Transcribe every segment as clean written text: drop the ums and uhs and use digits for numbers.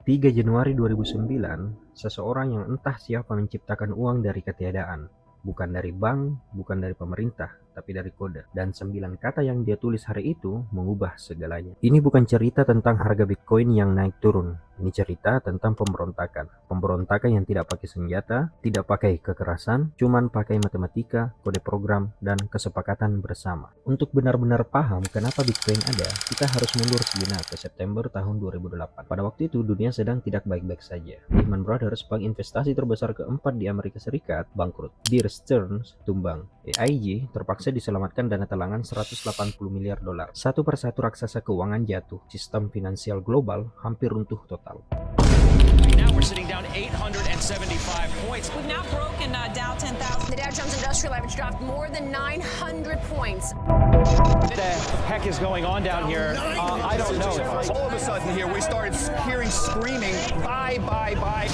3 Januari 2009, seseorang yang entah siapa menciptakan uang dari ketiadaan. Bukan dari bank, bukan dari pemerintah, tapi dari kode. Dan 9 kata yang dia tulis hari itu mengubah segalanya. Ini bukan cerita tentang harga Bitcoin yang naik turun. Ini cerita tentang pemberontakan. Pemberontakan yang tidak pakai senjata, tidak pakai kekerasan, cuman pakai matematika, kode program, dan kesepakatan bersama. Untuk benar-benar paham kenapa Bitcoin ada, kita harus mundur sejenak ke September tahun 2008. Pada waktu itu, dunia sedang tidak baik-baik saja. Lehman Brothers, bank investasi terbesar keempat di Amerika Serikat, bangkrut. Bear Stearns tumbang. AIG terpaksa diselamatkan dana talangan 180 miliar dolar. Satu persatu raksasa keuangan jatuh. Sistem finansial global hampir runtuh total. Now we're sitting down 875 points. We've now broken Dow 10,000. The Dow Jones Industrial Average dropped more than 900 points. What the heck is going on down here? I don't know. All of a sudden here, we started hearing screaming, buy, buy, buy.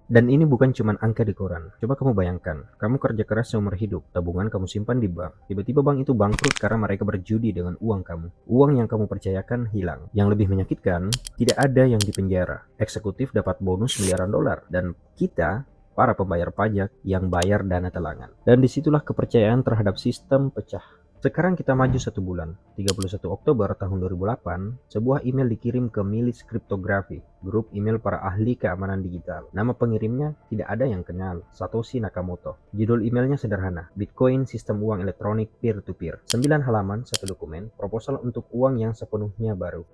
Dan ini bukan cuma angka di koran. Coba kamu bayangkan, kamu kerja keras seumur hidup, tabungan kamu simpan di bank. Tiba-tiba bank itu bangkrut karena mereka berjudi dengan uang kamu. Uang yang kamu percayakan hilang. Yang lebih menyakitkan, tidak ada yang dipenjara. Eksekutif dapat bonus miliaran dolar. Dan kita, para pembayar pajak, yang bayar dana talangan. Dan disitulah kepercayaan terhadap sistem pecah. Sekarang kita maju 1 bulan, 31 Oktober tahun 2008, sebuah email dikirim ke Milis Cryptography, grup email para ahli keamanan digital. Nama pengirimnya tidak ada yang kenal, Satoshi Nakamoto. Judul emailnya sederhana, Bitcoin Sistem Uang Elektronik Peer-to-Peer. 9 halaman, 1 dokumen, proposal untuk uang yang sepenuhnya baru.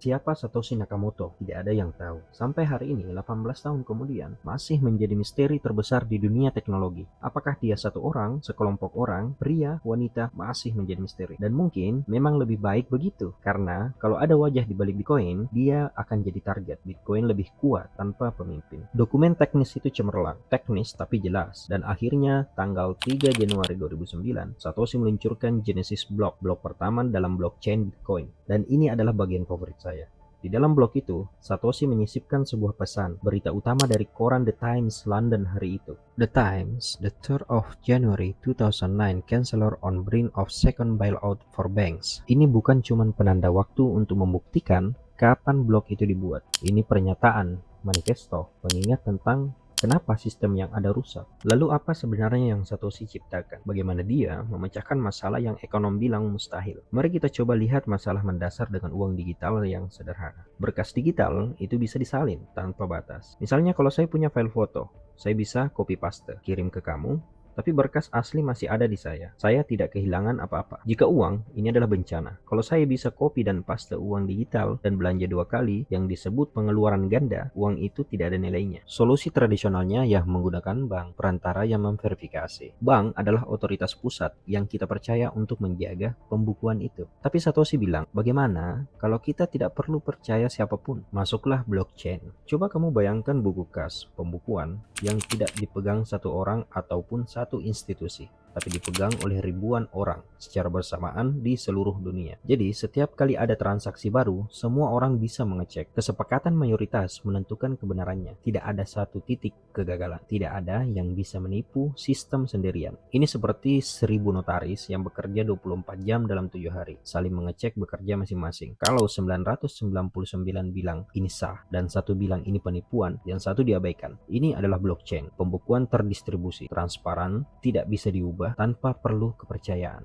Siapa Satoshi Nakamoto? Tidak ada yang tahu. Sampai hari ini, 18 tahun kemudian, masih menjadi misteri terbesar di dunia teknologi. Apakah dia satu orang, sekelompok orang, pria, wanita, masih menjadi misteri. Dan mungkin memang lebih baik begitu. Karena kalau ada wajah di balik Bitcoin, dia akan jadi target. Bitcoin lebih kuat tanpa pemimpin. Dokumen teknis itu cemerlang. Teknis tapi jelas. Dan akhirnya, tanggal 3 Januari 2009, Satoshi meluncurkan Genesis Block, blok pertama dalam blockchain Bitcoin. Dan ini adalah bagian favorit saya. Di dalam blog itu, Satoshi menyisipkan sebuah pesan, berita utama dari koran The Times London hari itu. The Times, the 3rd of January 2009, Chancellor on brink of second bailout for banks. Ini bukan cuma penanda waktu untuk membuktikan kapan blog itu dibuat. Ini pernyataan, manifesto, pengingat tentang kenapa sistem yang ada rusak. Lalu apa sebenarnya yang Satoshi ciptakan? Bagaimana dia memecahkan masalah yang ekonom bilang mustahil? Mari kita coba lihat masalah mendasar dengan uang digital yang sederhana. Berkas digital itu bisa disalin tanpa batas. Misalnya kalau saya punya file foto, saya bisa copy paste, kirim ke kamu, tapi berkas asli masih ada di saya. Saya tidak kehilangan apa-apa. Jika uang, ini adalah bencana. Kalau saya bisa copy dan paste uang digital dan belanja 2 kali, yang disebut pengeluaran ganda, uang itu tidak ada nilainya. Solusi tradisionalnya ya menggunakan bank, perantara yang memverifikasi. Bank adalah otoritas pusat yang kita percaya untuk menjaga pembukuan itu. Tapi Satoshi bilang, bagaimana kalau kita tidak perlu percaya siapapun? Masuklah blockchain. Coba kamu bayangkan buku kas, pembukuan, yang tidak dipegang satu orang ataupun satu institusi, tapi dipegang oleh ribuan orang secara bersamaan di seluruh dunia. Jadi setiap kali ada transaksi baru, semua orang bisa mengecek. Kesepakatan mayoritas menentukan kebenarannya. Tidak ada satu titik kegagalan. Tidak ada yang bisa menipu sistem sendirian. Ini seperti 1000 notaris yang bekerja 24 jam dalam 7 hari, saling mengecek bekerja masing-masing. Kalau 999 bilang ini sah dan satu bilang ini penipuan, yang satu diabaikan. Ini adalah blockchain. Pembukuan terdistribusi, transparan, tidak bisa diubah tanpa perlu kepercayaan.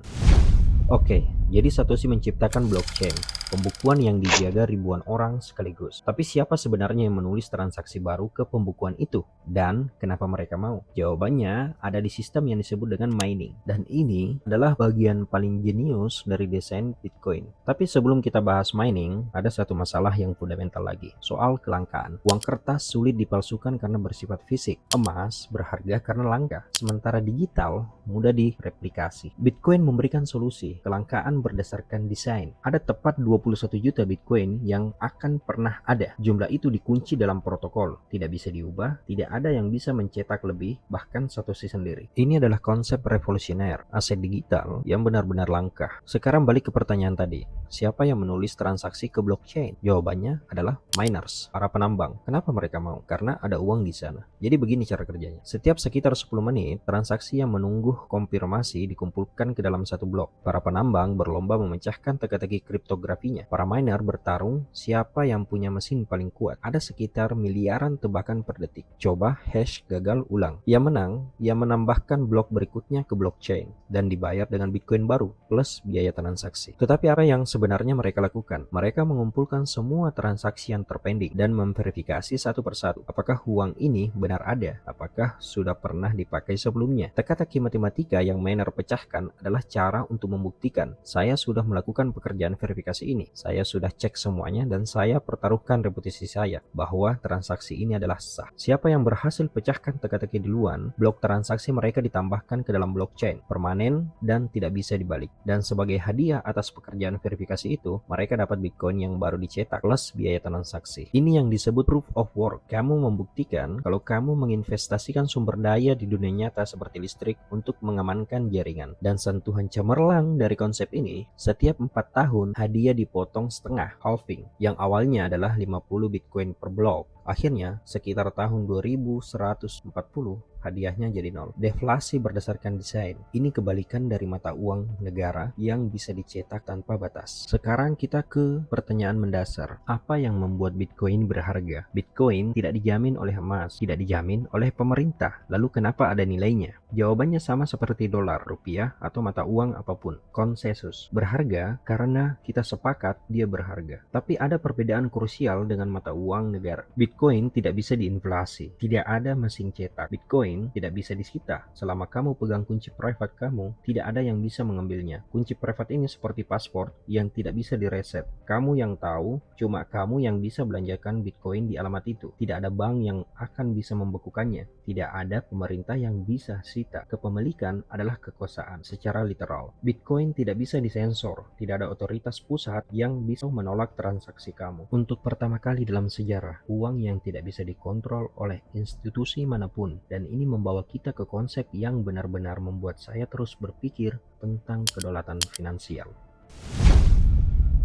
Oke, jadi Satoshi menciptakan blockchain, pembukuan yang dijaga ribuan orang sekaligus. Tapi siapa sebenarnya yang menulis transaksi baru ke pembukuan itu? Dan kenapa mereka mau? Jawabannya ada di sistem yang disebut dengan mining. Dan ini adalah bagian paling jenius dari desain Bitcoin. Tapi sebelum kita bahas mining, ada satu masalah yang fundamental lagi. Soal kelangkaan. Uang kertas sulit dipalsukan karena bersifat fisik. Emas berharga karena langka. Sementara digital mudah direplikasi. Bitcoin memberikan solusi. Kelangkaan berdasarkan desain. Ada tepat 20 21 juta Bitcoin yang akan pernah ada. Jumlah itu dikunci dalam protokol, tidak bisa diubah, tidak ada yang bisa mencetak lebih, bahkan Satoshi sendiri. Ini adalah konsep revolusioner, aset digital yang benar-benar langka. Sekarang balik ke pertanyaan tadi, siapa yang menulis transaksi ke blockchain? Jawabannya adalah miners, para penambang. Kenapa mereka mau? Karena ada uang di sana. Jadi begini cara kerjanya. Setiap sekitar 10 menit, transaksi yang menunggu konfirmasi dikumpulkan ke dalam satu blok. Para penambang berlomba memecahkan teka-teki kriptografinya. Para miner bertarung siapa yang punya mesin paling kuat. Ada sekitar miliaran tebakan per detik. Coba hash gagal ulang. Yang menang, yang menambahkan blok berikutnya ke blockchain dan dibayar dengan Bitcoin baru plus biaya transaksi. Tetapi apa yang sebenarnya mereka lakukan? Mereka mengumpulkan semua transaksi yang terpending dan memverifikasi satu persatu. Apakah uang ini benar ada? Apakah sudah pernah dipakai sebelumnya? Teka-teki matematika yang miner pecahkan adalah cara untuk membuktikan saya sudah melakukan pekerjaan verifikasi ini. Saya sudah cek semuanya dan saya pertaruhkan reputasi saya bahwa transaksi ini adalah sah. Siapa yang berhasil pecahkan teka-teki duluan, blok transaksi mereka ditambahkan ke dalam blockchain, permanen dan tidak bisa dibalik. Dan sebagai hadiah atas pekerjaan verifikasi itu, mereka dapat Bitcoin yang baru dicetak plus biaya transaksi. Ini yang disebut proof of work. Kamu membuktikan kalau kamu menginvestasikan sumber daya di dunia nyata seperti listrik untuk mengamankan jaringan. Dan sentuhan cemerlang dari konsep ini, setiap 4 tahun hadiah dipotong setengah, halving, yang awalnya adalah 50 Bitcoin per blok. Akhirnya, sekitar tahun 2140, hadiahnya jadi nol. Deflasi berdasarkan desain. Ini kebalikan dari mata uang negara yang bisa dicetak tanpa batas. Sekarang kita ke pertanyaan mendasar. Apa yang membuat Bitcoin berharga? Bitcoin tidak dijamin oleh emas, tidak dijamin oleh pemerintah. Lalu kenapa ada nilainya? Jawabannya sama seperti dolar, rupiah, atau mata uang apapun. Konsensus. Berharga karena kita sepakat dia berharga. Tapi ada perbedaan krusial dengan mata uang negara. Bitcoin tidak bisa diinflasi. Tidak ada mesin cetak. Bitcoin tidak bisa disita. Selama kamu pegang kunci private kamu, tidak ada yang bisa mengambilnya. Kunci private ini seperti paspor yang tidak bisa direset. Kamu yang tahu, cuma kamu yang bisa belanjakan Bitcoin di alamat itu. Tidak ada bank yang akan bisa membekukannya. Tidak ada pemerintah yang bisa sita. Kepemilikan adalah kekuasaan secara literal. Bitcoin tidak bisa disensor. Tidak ada otoritas pusat yang bisa menolak transaksi kamu. Untuk pertama kali dalam sejarah, uang yang tidak bisa dikontrol oleh institusi manapun. Dan ini membawa kita ke konsep yang benar-benar membuat saya terus berpikir tentang kedaulatan finansial.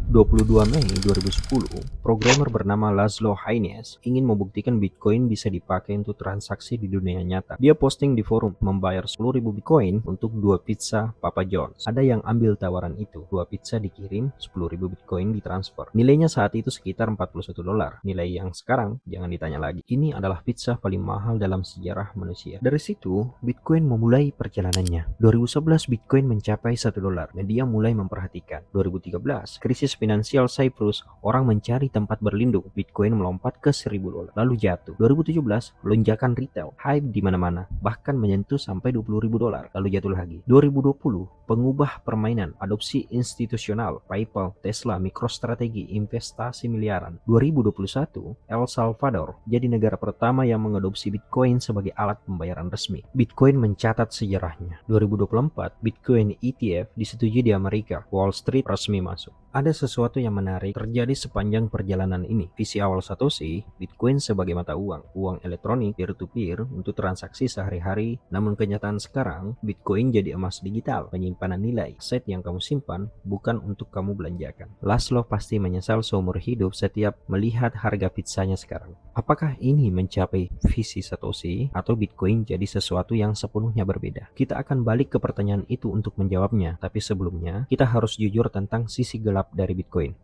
22 Mei 2010, programmer bernama Laszlo Haynes ingin membuktikan Bitcoin bisa dipakai untuk transaksi di dunia nyata. Dia posting di forum membayar 10.000 Bitcoin untuk 2 pizza Papa John's. Ada yang ambil tawaran itu. 2 pizza dikirim, 10.000 Bitcoin ditransfer. Nilainya saat itu sekitar $41. Nilai yang sekarang jangan ditanya lagi. Ini adalah pizza paling mahal dalam sejarah manusia. Dari situ, Bitcoin memulai perjalanannya. 2011 Bitcoin mencapai $1. Media mulai memperhatikan. 2013, krisis finansial Cyprus, orang mencari tempat berlindung. Bitcoin melompat ke $1.000, lalu jatuh. 2017, lonjakan retail, hype di mana-mana, bahkan menyentuh sampai $20.000, lalu jatuh lagi. 2020, pengubah permainan, adopsi institusional, PayPal, Tesla, MicroStrategy, investasi miliaran. 2021, El Salvador jadi negara pertama yang mengadopsi Bitcoin sebagai alat pembayaran resmi. Bitcoin mencatat sejarahnya. 2024, Bitcoin ETF disetujui di Amerika. Wall Street resmi masuk. Ada sesuatu yang menarik terjadi sepanjang perjalanan ini. Visi awal Satoshi, Bitcoin sebagai mata uang, uang elektronik peer-to-peer untuk transaksi sehari-hari. Namun kenyataan sekarang, Bitcoin jadi emas digital, penyimpanan nilai, aset yang kamu simpan, bukan untuk kamu belanjakan. Laszlo pasti menyesal seumur hidup setiap melihat harga pizzanya sekarang. Apakah ini mencapai visi Satoshi atau Bitcoin jadi sesuatu yang sepenuhnya berbeda? Kita akan balik ke pertanyaan itu untuk menjawabnya, tapi sebelumnya kita harus jujur tentang sisi gelap dari Bitcoin.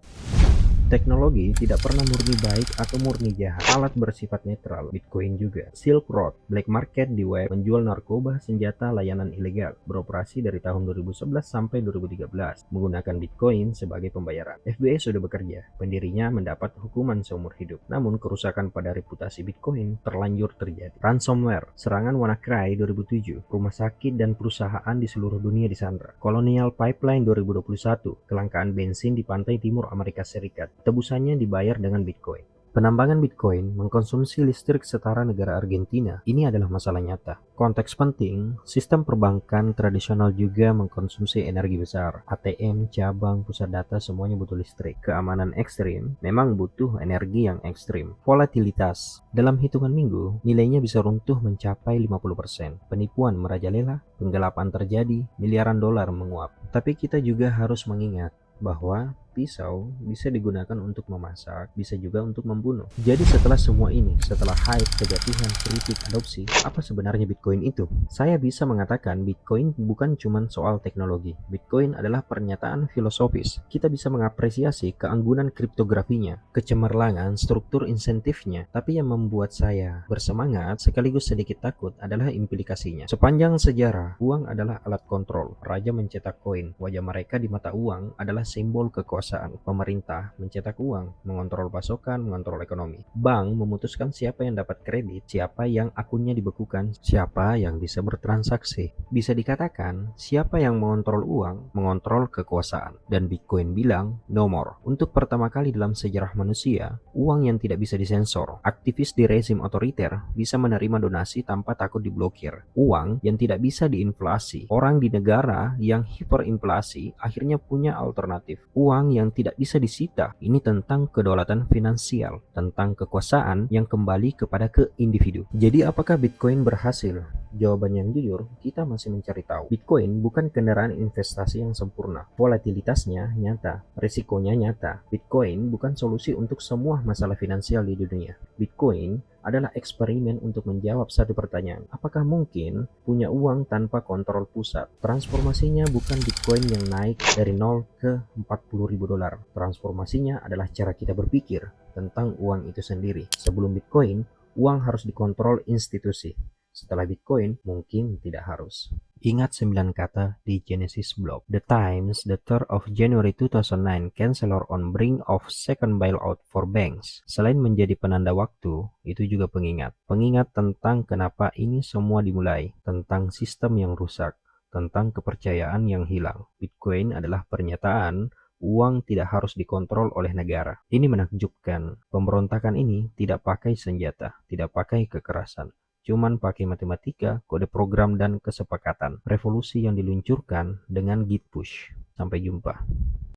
Teknologi tidak pernah murni baik atau murni jahat. Alat bersifat netral. Bitcoin juga. Silk Road, black market di web, menjual narkoba, senjata, layanan ilegal. Beroperasi dari tahun 2011 sampai 2013. Menggunakan Bitcoin sebagai pembayaran. FBI sudah bekerja. Pendirinya mendapat hukuman seumur hidup. Namun kerusakan pada reputasi Bitcoin terlanjur terjadi. Ransomware, serangan WannaCry 2007. Rumah sakit dan perusahaan di seluruh dunia disandra. Colonial Pipeline 2021. Kelangkaan bensin di pantai timur Amerika Serikat. Tebusannya dibayar dengan Bitcoin. Penambangan Bitcoin mengkonsumsi listrik setara negara Argentina. Ini adalah masalah nyata. Konteks penting, sistem perbankan tradisional juga mengkonsumsi energi besar. ATM, cabang, pusat data semuanya butuh listrik. Keamanan ekstrim memang butuh energi yang ekstrim. Volatilitas. Dalam hitungan minggu, nilainya bisa runtuh mencapai 50%. Penipuan merajalela, penggelapan terjadi, miliaran dolar menguap. Tapi kita juga harus mengingat bahwa pisau bisa digunakan untuk memasak, bisa juga untuk membunuh. Jadi setelah semua ini, setelah hype, kejatuhan, kritik, adopsi, apa sebenarnya Bitcoin itu? Saya bisa mengatakan Bitcoin bukan cuma soal teknologi. Bitcoin adalah pernyataan filosofis. Kita bisa mengapresiasi keanggunan kriptografinya, kecemerlangan struktur insentifnya, tapi yang membuat saya bersemangat sekaligus sedikit takut adalah implikasinya. Sepanjang sejarah, uang adalah alat kontrol. Raja mencetak koin, wajah mereka di mata uang adalah simbol kekuasaan. Pemerintah mencetak uang, mengontrol pasokan, mengontrol ekonomi. Bank memutuskan siapa yang dapat kredit, siapa yang akunnya dibekukan, siapa yang bisa bertransaksi. Bisa dikatakan, siapa yang mengontrol uang, mengontrol kekuasaan. Dan Bitcoin bilang, no more. Untuk pertama kali dalam sejarah manusia, uang yang tidak bisa disensor. Aktivis di rezim otoriter bisa menerima donasi tanpa takut diblokir. Uang yang tidak bisa diinflasi. Orang di negara yang hiperinflasi akhirnya punya alternatif. Uang yang tidak bisa disita. Ini tentang kedaulatan finansial, tentang kekuasaan yang kembali kepada ke individu. Jadi apakah Bitcoin berhasil? Jawaban yang jujur, kita masih mencari tahu. Bitcoin bukan kendaraan investasi yang sempurna. Volatilitasnya nyata, risikonya nyata. Bitcoin bukan solusi untuk semua masalah finansial di dunia. Bitcoin adalah eksperimen untuk menjawab satu pertanyaan. Apakah mungkin punya uang tanpa kontrol pusat? Transformasinya bukan Bitcoin yang naik dari 0 ke 40.000 dolar. Transformasinya adalah cara kita berpikir tentang uang itu sendiri. Sebelum Bitcoin, uang harus dikontrol institusi. Setelah Bitcoin, mungkin tidak harus. Ingat 9 kata di Genesis blog. The Times, the 3rd of January 2009, Chancellor on brink of second bailout for banks. Selain menjadi penanda waktu, itu juga pengingat. Pengingat tentang kenapa ini semua dimulai, tentang sistem yang rusak, tentang kepercayaan yang hilang. Bitcoin adalah pernyataan uang tidak harus dikontrol oleh negara. Ini menakjubkan. Pemberontakan ini tidak pakai senjata, tidak pakai kekerasan. Cuman pakai matematika, kode program, dan kesepakatan. Revolusi yang diluncurkan dengan git push. Sampai jumpa.